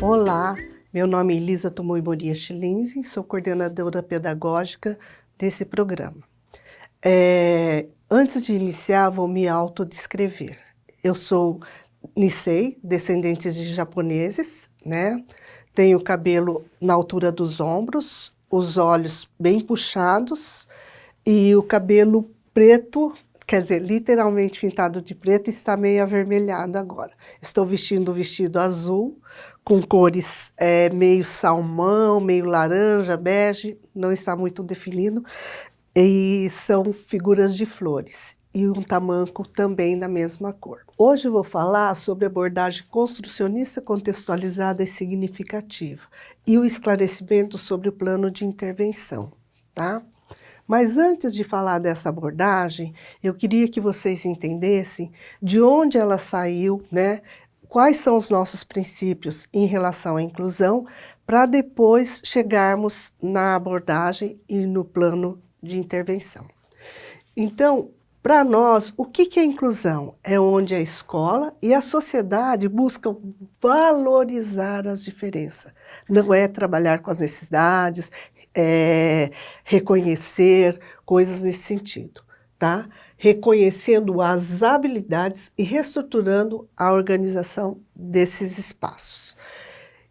Olá, meu nome é Elisa Tomoe Moria Schlinzen, sou coordenadora pedagógica desse programa. Antes de iniciar, vou me autodescrever. Eu sou Nisei, descendente de japoneses, né? Tenho cabelo na altura dos ombros, os olhos bem puxados e o cabelo preto, quer dizer, literalmente pintado de preto, e está meio avermelhado agora. Estou vestindo um vestido azul, com cores meio salmão, meio laranja, bege, não está muito definido, e são figuras de flores, e um tamanco também na mesma cor. Hoje eu vou falar sobre a abordagem construcionista contextualizada e significativa, e o esclarecimento sobre o plano de intervenção, tá? Mas antes de falar dessa abordagem, eu queria que vocês entendessem de onde ela saiu, né? Quais são os nossos princípios em relação à inclusão, para depois chegarmos na abordagem e no plano de intervenção. Então, para nós, o que é inclusão? É onde a escola e a sociedade buscam valorizar as diferenças. Não é trabalhar com as necessidades, reconhecer coisas nesse sentido, tá? Reconhecendo as habilidades e reestruturando a organização desses espaços.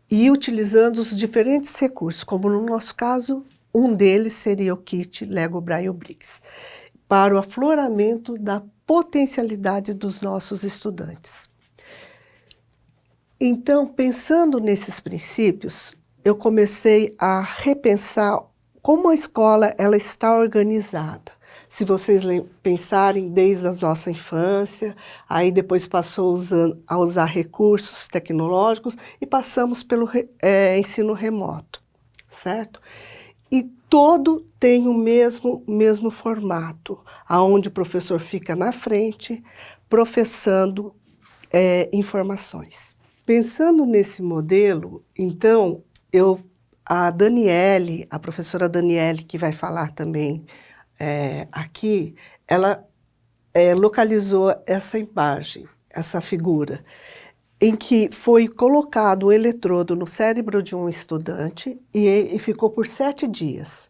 E utilizando os diferentes recursos, como no nosso caso, um deles seria o kit Lego Braille Bricks, para o afloramento da potencialidade dos nossos estudantes. Então, pensando nesses princípios, eu comecei a repensar como a escola ela está organizada. Se vocês pensarem desde a nossa infância, aí depois passou a usar recursos tecnológicos e passamos pelo ensino remoto, certo? E todo tem o mesmo formato, onde o professor fica na frente, professando informações. Pensando nesse modelo, então, a professora Daniele, que vai falar também aqui, ela localizou essa imagem, essa figura, em que foi colocado um eletrodo no cérebro de um estudante e ficou por 7 dias.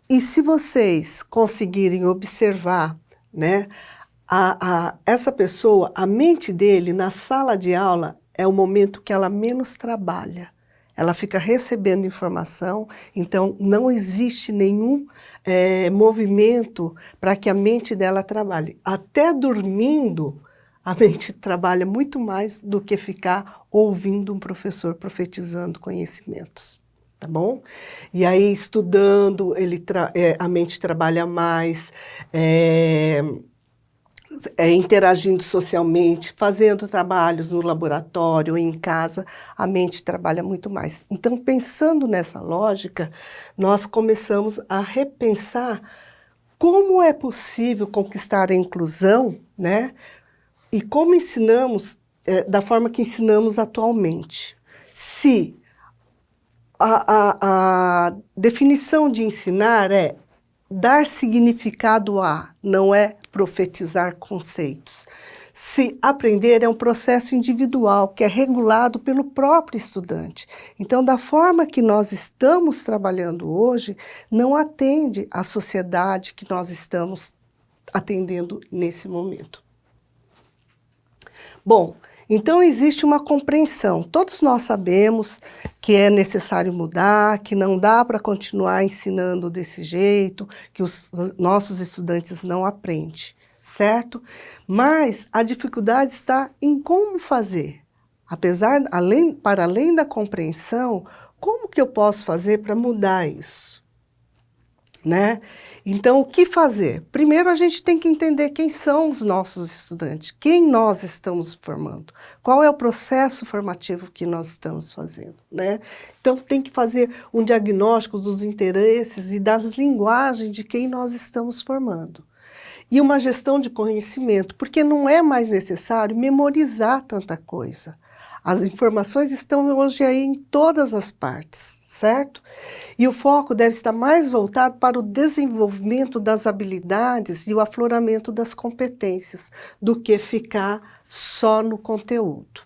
E se vocês conseguirem observar, né, essa pessoa, a mente dele na sala de aula é o momento que ela menos trabalha. Ela fica recebendo informação, então não existe nenhum movimento para que a mente dela trabalhe. Até dormindo, a mente trabalha muito mais do que ficar ouvindo um professor profetizando conhecimentos, tá bom? E aí, estudando, a mente trabalha mais, interagindo socialmente, fazendo trabalhos no laboratório, em casa, a mente trabalha muito mais. Então, pensando nessa lógica, nós começamos a repensar como é possível conquistar a inclusão, né? E como ensinamos, da forma que ensinamos atualmente. Se a definição de ensinar é dar significado a, não é profetizar conceitos. Se aprender é um processo individual, que é regulado pelo próprio estudante. Então, da forma que nós estamos trabalhando hoje, não atende à sociedade que nós estamos atendendo nesse momento. Bom, então existe uma compreensão. Todos nós sabemos que é necessário mudar, que não dá para continuar ensinando desse jeito, que os nossos estudantes não aprendem, certo? Mas a dificuldade está em como fazer. Para além da compreensão, como que eu posso fazer para mudar isso? Né? Então, o que fazer? Primeiro, a gente tem que entender quem são os nossos estudantes, quem nós estamos formando, qual é o processo formativo que nós estamos fazendo, né? Então, tem que fazer um diagnóstico dos interesses e das linguagens de quem nós estamos formando. E uma gestão de conhecimento, porque não é mais necessário memorizar tanta coisa. As informações estão hoje aí em todas as partes, certo? E o foco deve estar mais voltado para o desenvolvimento das habilidades e o afloramento das competências, do que ficar só no conteúdo.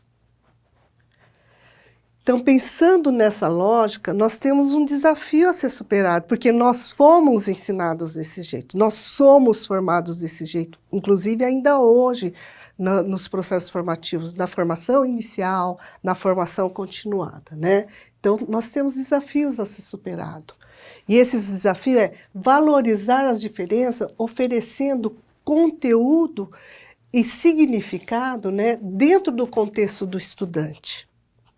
Então, pensando nessa lógica, nós temos um desafio a ser superado, porque nós fomos ensinados desse jeito, nós somos formados desse jeito, inclusive ainda hoje, nos processos formativos, na formação inicial, na formação continuada, né? Então, nós temos desafios a ser superados. E esses desafios é valorizar as diferenças, oferecendo conteúdo e significado, né, dentro do contexto do estudante.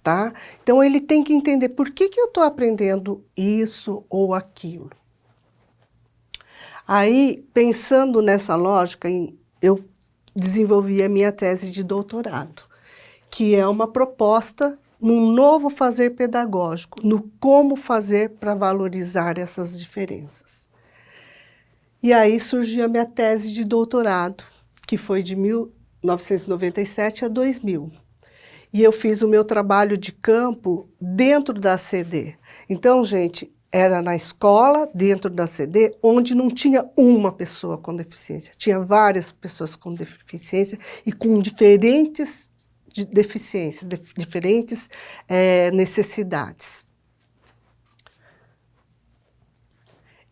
Tá? Então, ele tem que entender por que eu estou aprendendo isso ou aquilo. Aí, pensando nessa lógica, eu desenvolvi a minha tese de doutorado, que é uma proposta num novo fazer pedagógico, no como fazer para valorizar essas diferenças. E aí surgiu a minha tese de doutorado, que foi de 1997 a 2000. E eu fiz o meu trabalho de campo dentro da CD. Então, gente, era na escola, dentro da CD, onde não tinha uma pessoa com deficiência. Tinha várias pessoas com deficiência e com diferentes deficiências, diferentes necessidades.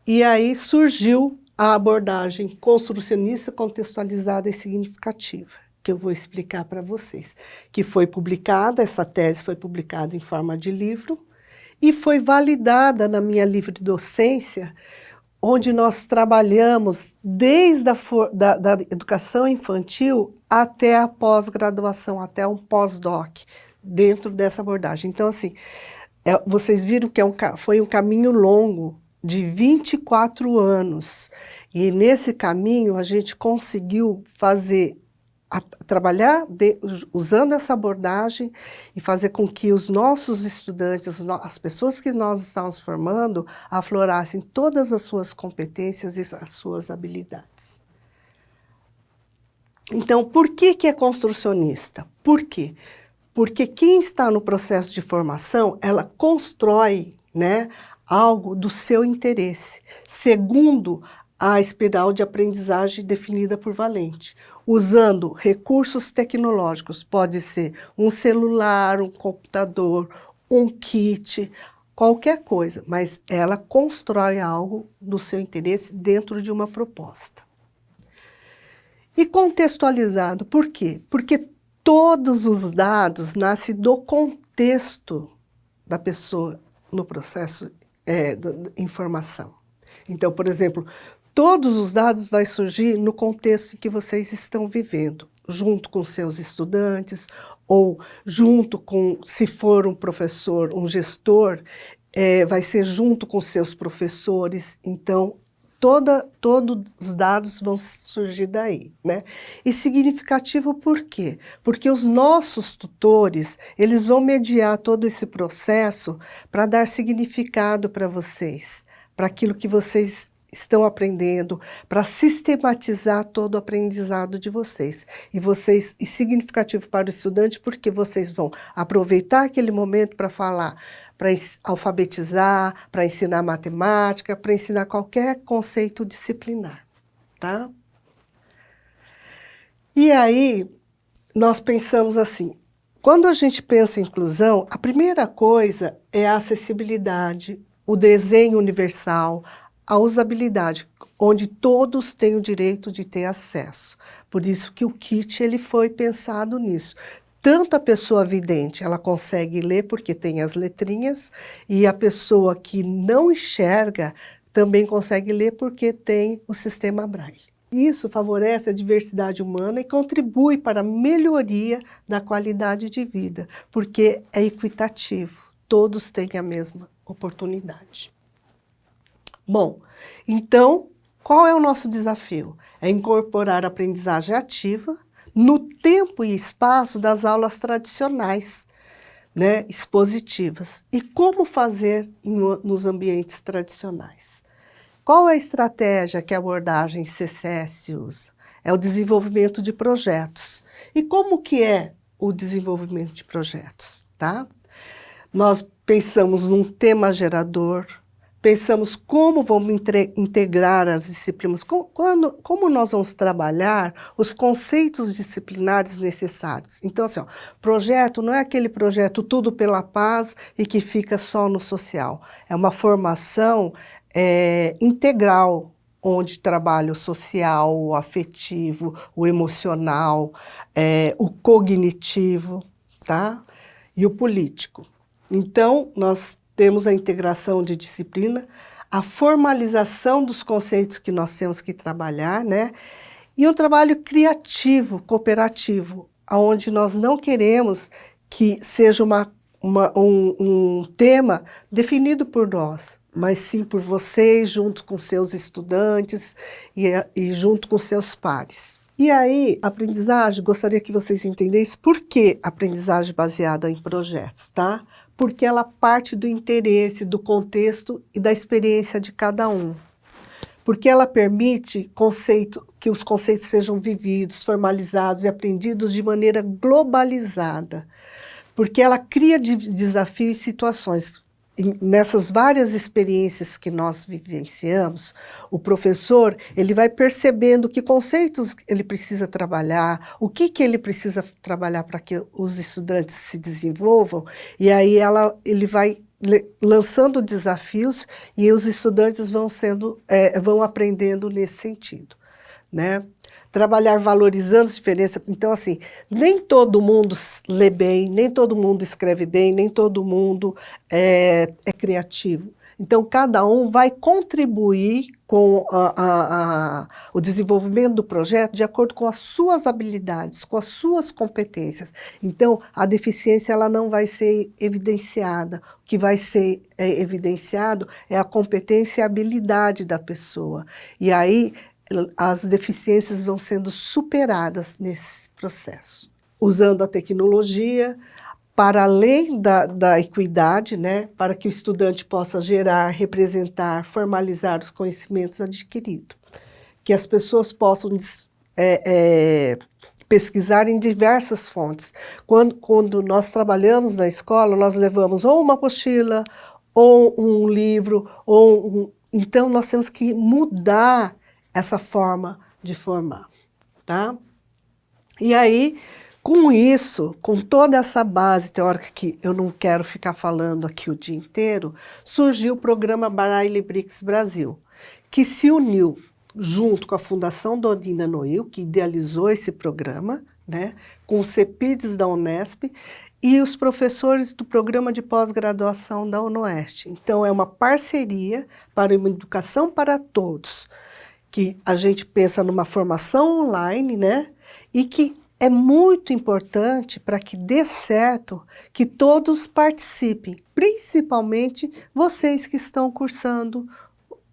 E aí surgiu a abordagem construcionista, contextualizada e significativa, que eu vou explicar para vocês, que foi publicada, essa tese foi publicada em forma de livro e foi validada na minha livre docência, onde nós trabalhamos desde da educação infantil até a pós-graduação, até um pós-doc, dentro dessa abordagem. Então, assim, vocês viram que foi um caminho longo, de 24 anos, e nesse caminho a gente conseguiu trabalhar usando essa abordagem e fazer com que os nossos estudantes, as pessoas que nós estamos formando, aflorassem todas as suas competências e as suas habilidades. Então, por que é construcionista? Por quê? Porque quem está no processo de formação, ela constrói, né, algo do seu interesse, segundo a espiral de aprendizagem definida por Valente, usando recursos tecnológicos, pode ser um celular, um computador, um kit, qualquer coisa, mas ela constrói algo do seu interesse dentro de uma proposta. E contextualizado, por quê? Porque todos os dados nascem do contexto da pessoa no processo de informação. Então, por exemplo, todos os dados vão surgir no contexto que vocês estão vivendo, junto com seus estudantes, ou junto com, se for um professor, um gestor, vai ser junto com seus professores. Então, todos os dados vão surgir daí, né? E significativo por quê? Porque os nossos tutores, eles vão mediar todo esse processo para dar significado para vocês, para aquilo que vocês estão aprendendo, para sistematizar todo o aprendizado de vocês. E significativo para o estudante, porque vocês vão aproveitar aquele momento para falar, para alfabetizar, para ensinar matemática, para ensinar qualquer conceito disciplinar, tá? E aí, nós pensamos assim, quando a gente pensa em inclusão, a primeira coisa é a acessibilidade, o desenho universal, a usabilidade, onde todos têm o direito de ter acesso. Por isso que o kit ele foi pensado nisso. Tanto a pessoa vidente, ela consegue ler porque tem as letrinhas, e a pessoa que não enxerga também consegue ler porque tem o sistema Braille. Isso favorece a diversidade humana e contribui para a melhoria da qualidade de vida, porque é equitativo, todos têm a mesma oportunidade. Bom, então, qual é o nosso desafio? É incorporar a aprendizagem ativa no tempo e espaço das aulas tradicionais, né, expositivas. E como fazer nos ambientes tradicionais? Qual é a estratégia que a abordagem CCS usa? É o desenvolvimento de projetos. E como que é o desenvolvimento de projetos, tá? Nós pensamos num tema gerador, pensamos como vamos integrar as disciplinas, como nós vamos trabalhar os conceitos disciplinares necessários. Então, assim, ó, projeto não é aquele projeto tudo pela paz e que fica só no social. É uma formação integral, onde trabalha o social, o afetivo, o emocional, o cognitivo, tá? E o político. Então, nós temos a integração de disciplina, a formalização dos conceitos que nós temos que trabalhar, né? E um trabalho criativo, cooperativo, onde nós não queremos que seja um tema definido por nós, mas sim por vocês, junto com seus estudantes e junto com seus pares. E aí, aprendizagem, gostaria que vocês entendessem por que aprendizagem baseada em projetos, tá? Porque ela parte do interesse, do contexto e da experiência de cada um. Porque ela permite que os conceitos sejam vividos, formalizados e aprendidos de maneira globalizada. Porque ela cria desafios e situações. Nessas várias experiências que nós vivenciamos, o professor ele vai percebendo que conceitos ele precisa trabalhar, o que ele precisa trabalhar para que os estudantes se desenvolvam, e aí ele vai lançando desafios e os estudantes vão aprendendo nesse sentido, né? Trabalhar valorizando as diferenças. Então, assim, nem todo mundo lê bem, nem todo mundo escreve bem, nem todo mundo é criativo. Então, cada um vai contribuir com o desenvolvimento do projeto de acordo com as suas habilidades, com as suas competências. Então, a deficiência ela não vai ser evidenciada. O que vai ser evidenciado é a competência e a habilidade da pessoa. E aí, as deficiências vão sendo superadas nesse processo. Usando a tecnologia, para além da equidade, né, para que o estudante possa gerar, representar, formalizar os conhecimentos adquiridos. Que as pessoas possam pesquisar em diversas fontes. Quando nós trabalhamos na escola, nós levamos ou uma apostila, ou um livro, então nós temos que mudar essa forma de formar, tá? E aí, com isso, com toda essa base teórica que eu não quero ficar falando aqui o dia inteiro, surgiu o programa Braille BRICS Brasil, que se uniu junto com a Fundação Dorina Noil, que idealizou esse programa, né, com os CEPIDs da Unesp e os professores do programa de pós-graduação da UNOeste. Então, é uma parceria para uma educação para todos, que a gente pensa numa formação online, né? E que é muito importante para que dê certo que todos participem, principalmente vocês que estão cursando,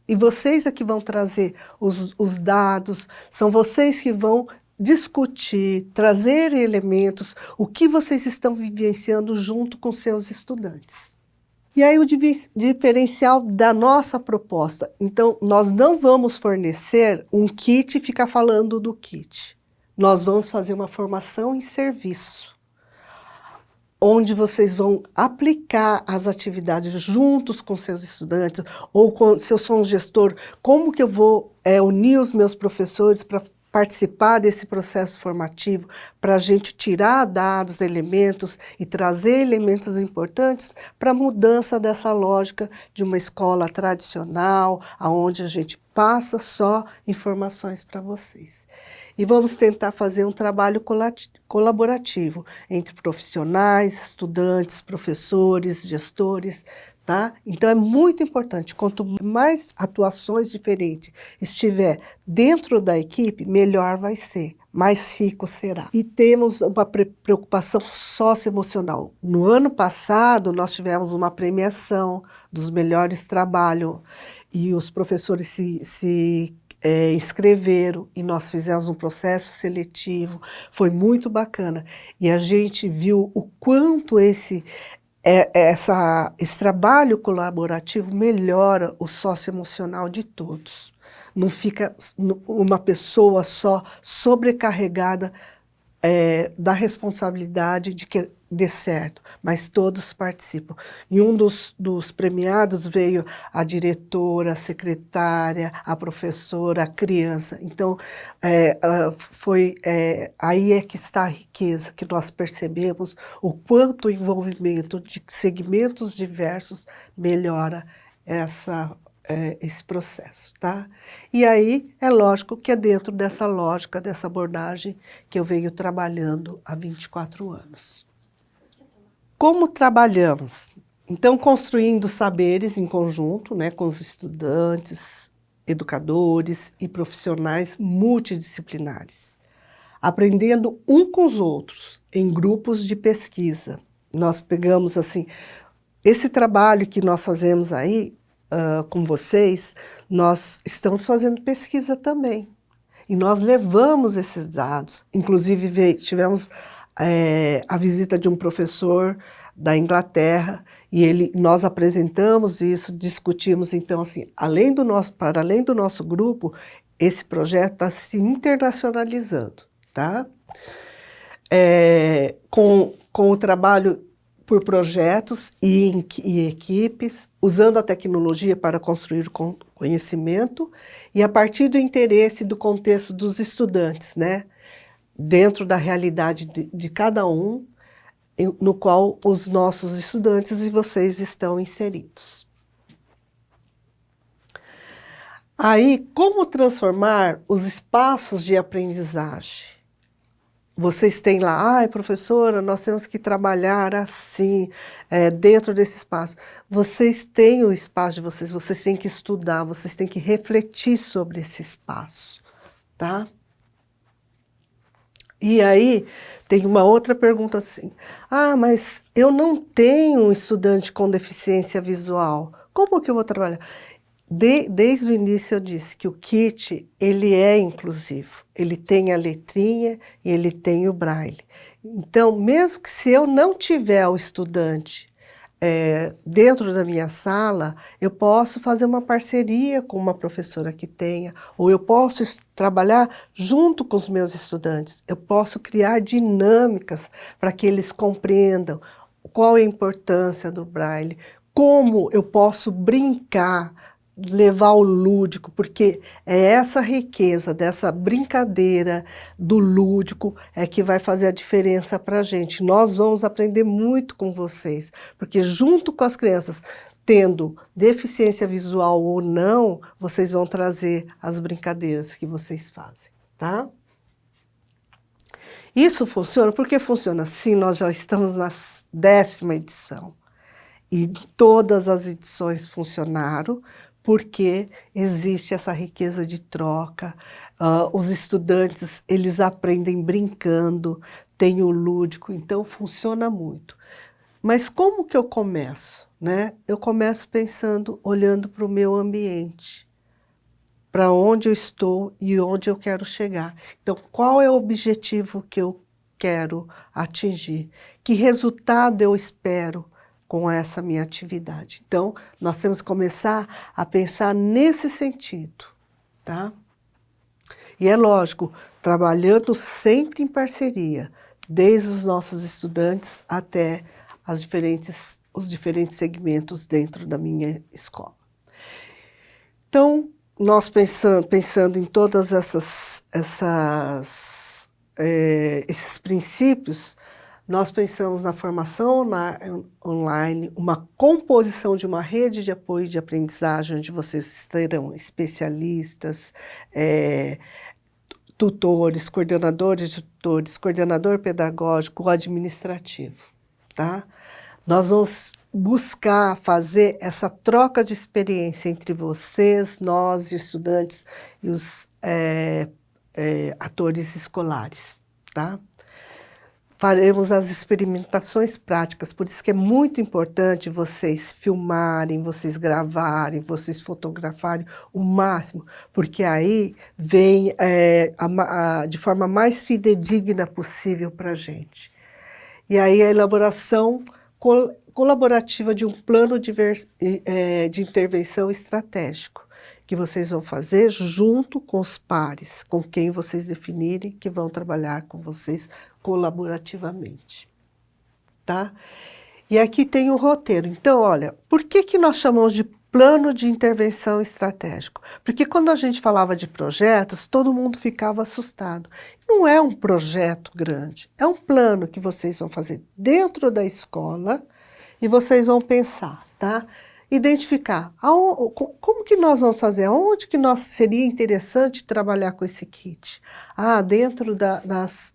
e vocês é que vão trazer os dados, são vocês que vão discutir, trazer elementos, o que vocês estão vivenciando junto com seus estudantes. E aí o diferencial da nossa proposta. Então, nós não vamos fornecer um kit e ficar falando do kit. Nós vamos fazer uma formação em serviço, onde vocês vão aplicar as atividades juntos com seus estudantes, ou se eu sou um gestor, como que eu vou unir os meus professores para participar desse processo formativo, para a gente tirar dados, elementos e trazer elementos importantes para a mudança dessa lógica de uma escola tradicional, onde a gente passa só informações para vocês. E vamos tentar fazer um trabalho colaborativo entre profissionais, estudantes, professores, gestores, tá? Então é muito importante, quanto mais atuações diferentes estiver dentro da equipe, melhor vai ser, mais rico será. E temos uma preocupação socioemocional. No ano passado, nós tivemos uma premiação dos melhores trabalhos e os professores se inscreveram e nós fizemos um processo seletivo, foi muito bacana. E a gente viu o quanto esse trabalho colaborativo melhora o socioemocional de todos. Não fica uma pessoa só sobrecarregada da responsabilidade de que dê certo, mas todos participam. E um dos premiados veio a diretora, a secretária, a professora, a criança. Então, aí é que está a riqueza, que nós percebemos o quanto o envolvimento de segmentos diversos melhora esse processo, tá? E aí, é lógico que é dentro dessa lógica, dessa abordagem que eu venho trabalhando há 24 anos. Como trabalhamos? Então, construindo saberes em conjunto, né, com os estudantes, educadores e profissionais multidisciplinares, aprendendo um com os outros, em grupos de pesquisa. Nós pegamos, assim, esse trabalho que nós fazemos aí, com vocês, nós estamos fazendo pesquisa também. E nós levamos esses dados. Inclusive, tivemos a visita de um professor da Inglaterra e nós apresentamos isso, discutimos. Então, assim, para além do nosso grupo, esse projeto está se internacionalizando, tá? Com o trabalho por projetos e equipes, usando a tecnologia para construir conhecimento e a partir do interesse do contexto dos estudantes, né? Dentro da realidade de cada um, no qual os nossos estudantes e vocês estão inseridos. Aí, como transformar os espaços de aprendizagem? Vocês têm lá, professora, nós temos que trabalhar assim, dentro desse espaço. Vocês têm o espaço de vocês, vocês têm que estudar, vocês têm que refletir sobre esse espaço, tá? E aí, tem uma outra pergunta assim, mas eu não tenho um estudante com deficiência visual, como que eu vou trabalhar? Desde o início eu disse que o kit, ele é inclusivo. Ele tem a letrinha e ele tem o braille. Então, mesmo que se eu não tiver o estudante dentro da minha sala, eu posso fazer uma parceria com uma professora que tenha, ou eu posso trabalhar junto com os meus estudantes. Eu posso criar dinâmicas para que eles compreendam qual é a importância do braille, como eu posso brincar, levar o lúdico, porque é essa riqueza dessa brincadeira do lúdico que vai fazer a diferença para a gente. Nós vamos aprender muito com vocês, porque junto com as crianças, tendo deficiência visual ou não, vocês vão trazer as brincadeiras que vocês fazem, tá? Isso funciona? Por que funciona? Sim, nós já estamos na 10ª edição. E todas as edições funcionaram, porque existe essa riqueza de troca, os estudantes, eles aprendem brincando, tem o lúdico, então funciona muito. Mas como que eu começo, né? Eu começo pensando, olhando para o meu ambiente, para onde eu estou e onde eu quero chegar. Então, qual é o objetivo que eu quero atingir? Que resultado eu espero com essa minha atividade? Então, nós temos que começar a pensar nesse sentido, tá? E é lógico, trabalhando sempre em parceria, desde os nossos estudantes até os diferentes segmentos dentro da minha escola. Então, nós pensando em todas esses princípios, nós pensamos na formação online, uma composição de uma rede de apoio de aprendizagem, onde vocês terão especialistas, tutores, coordenadores de tutores, coordenador pedagógico, administrativo, tá? Nós vamos buscar fazer essa troca de experiência entre vocês, nós e os estudantes e os atores escolares, tá? Faremos as experimentações práticas, por isso que é muito importante vocês filmarem, vocês gravarem, vocês fotografarem o máximo, porque aí vem de forma mais fidedigna possível para a gente. E aí a elaboração colaborativa de um plano de intervenção estratégico, que vocês vão fazer junto com os pares, com quem vocês definirem que vão trabalhar com vocês colaborativamente. Tá? tá? E aqui tem o roteiro. Então, olha, por que que nós chamamos de plano de intervenção estratégico? Porque quando a gente falava de projetos, todo mundo ficava assustado. Não é um projeto grande, é um plano que vocês vão fazer dentro da escola e vocês vão pensar, tá? Identificar como que nós vamos fazer, aonde que seria interessante trabalhar com esse kit. Ah, dentro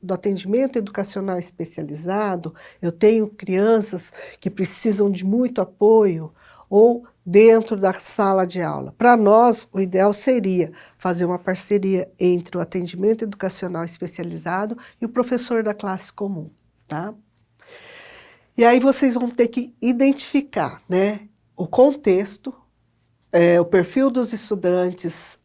do atendimento educacional especializado, eu tenho crianças que precisam de muito apoio, ou dentro da sala de aula. Para nós, o ideal seria fazer uma parceria entre o atendimento educacional especializado e o professor da classe comum, tá? E aí vocês vão ter que identificar, né, o contexto, o perfil dos estudantes,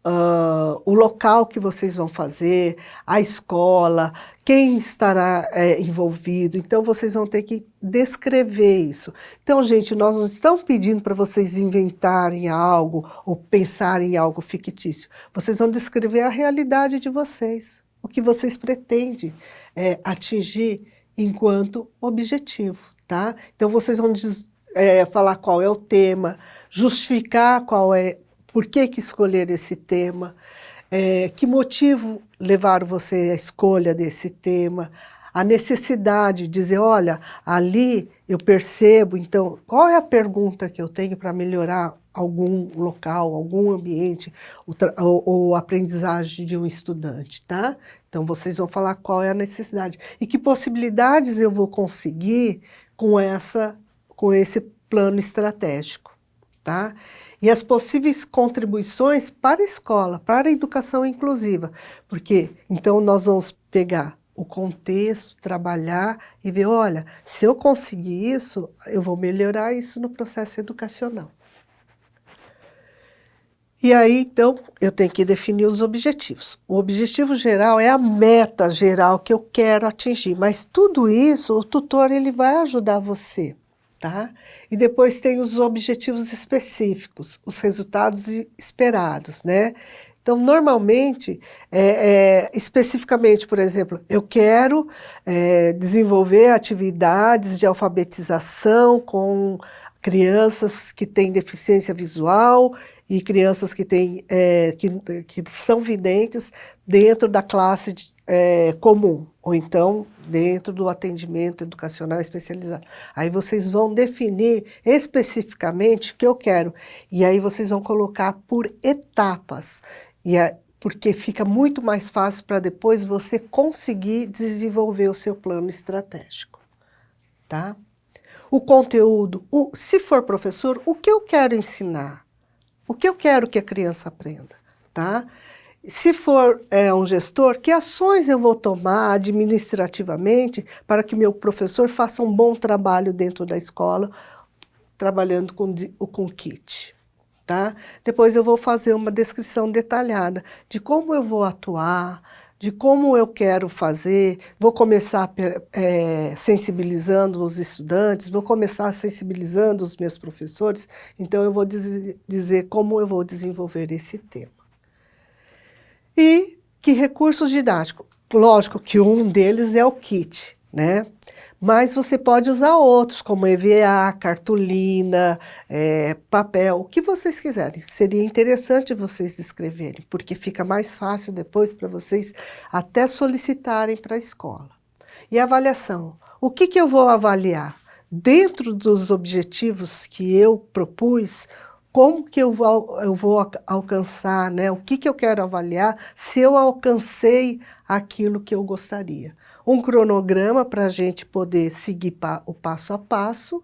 o local que vocês vão fazer, a escola, quem estará envolvido. Então, vocês vão ter que descrever isso. Então, gente, nós não estamos pedindo para vocês inventarem algo ou pensarem em algo fictício. Vocês vão descrever a realidade de vocês, o que vocês pretendem atingir enquanto objetivo, tá? Então, vocês vão falar qual é o tema, justificar por que escolher esse tema, que motivo levaram você à escolha desse tema, a necessidade de dizer, olha, ali eu percebo, então, qual é a pergunta que eu tenho para melhorar algum local, algum ambiente, ou aprendizagem de um estudante, tá? Então, vocês vão falar qual é a necessidade e que possibilidades eu vou conseguir com esse plano estratégico, tá? E as possíveis contribuições para a escola, para a educação inclusiva, porque então nós vamos pegar o contexto, trabalhar e ver, olha, se eu conseguir isso, eu vou melhorar isso no processo educacional. E aí, então, eu tenho que definir os objetivos. O objetivo geral é a meta geral que eu quero atingir, mas tudo isso, o tutor ele vai ajudar você, tá? E depois tem os objetivos específicos, os resultados esperados, né? Então, normalmente, especificamente, por exemplo, eu quero desenvolver atividades de alfabetização com crianças que têm deficiência visual e crianças que são videntes dentro da classe comum, ou então dentro do atendimento educacional especializado. Aí vocês vão definir especificamente o que eu quero, e aí vocês vão colocar por etapas, porque fica muito mais fácil para depois você conseguir desenvolver o seu plano estratégico, tá? O conteúdo, se for professor, o que eu quero ensinar? O que eu quero que a criança aprenda, tá? Se for um gestor, que ações eu vou tomar administrativamente para que meu professor faça um bom trabalho dentro da escola, trabalhando com o KIT, tá? Depois eu vou fazer uma descrição detalhada de como eu vou atuar, de como eu quero fazer, vou começar sensibilizando os estudantes, vou começar sensibilizando os meus professores, então eu vou dizer como eu vou desenvolver esse tema. E que recursos didáticos? Lógico que um deles é o KIT, né? Mas você pode usar outros, como EVA, cartolina, papel, o que vocês quiserem. Seria interessante vocês descreverem, porque fica mais fácil depois para vocês até solicitarem para a escola. E avaliação. O que eu vou avaliar? Dentro dos objetivos que eu propus, como que eu vou alcançar, né? O que eu quero avaliar, se eu alcancei aquilo que eu gostaria. Um cronograma para a gente poder seguir o passo a passo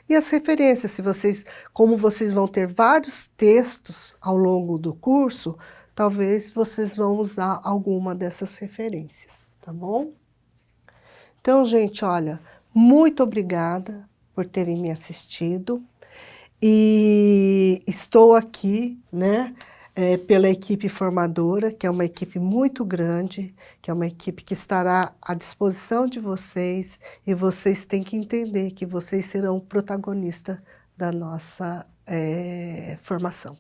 e as referências. Como vocês vão ter vários textos ao longo do curso, talvez vocês vão usar alguma dessas referências, tá bom? Então, gente, olha, muito obrigada por terem me assistido. E estou aqui, né, pela equipe formadora, que é uma equipe muito grande, que é uma equipe que estará à disposição de vocês, e vocês têm que entender que vocês serão protagonistas da nossa formação.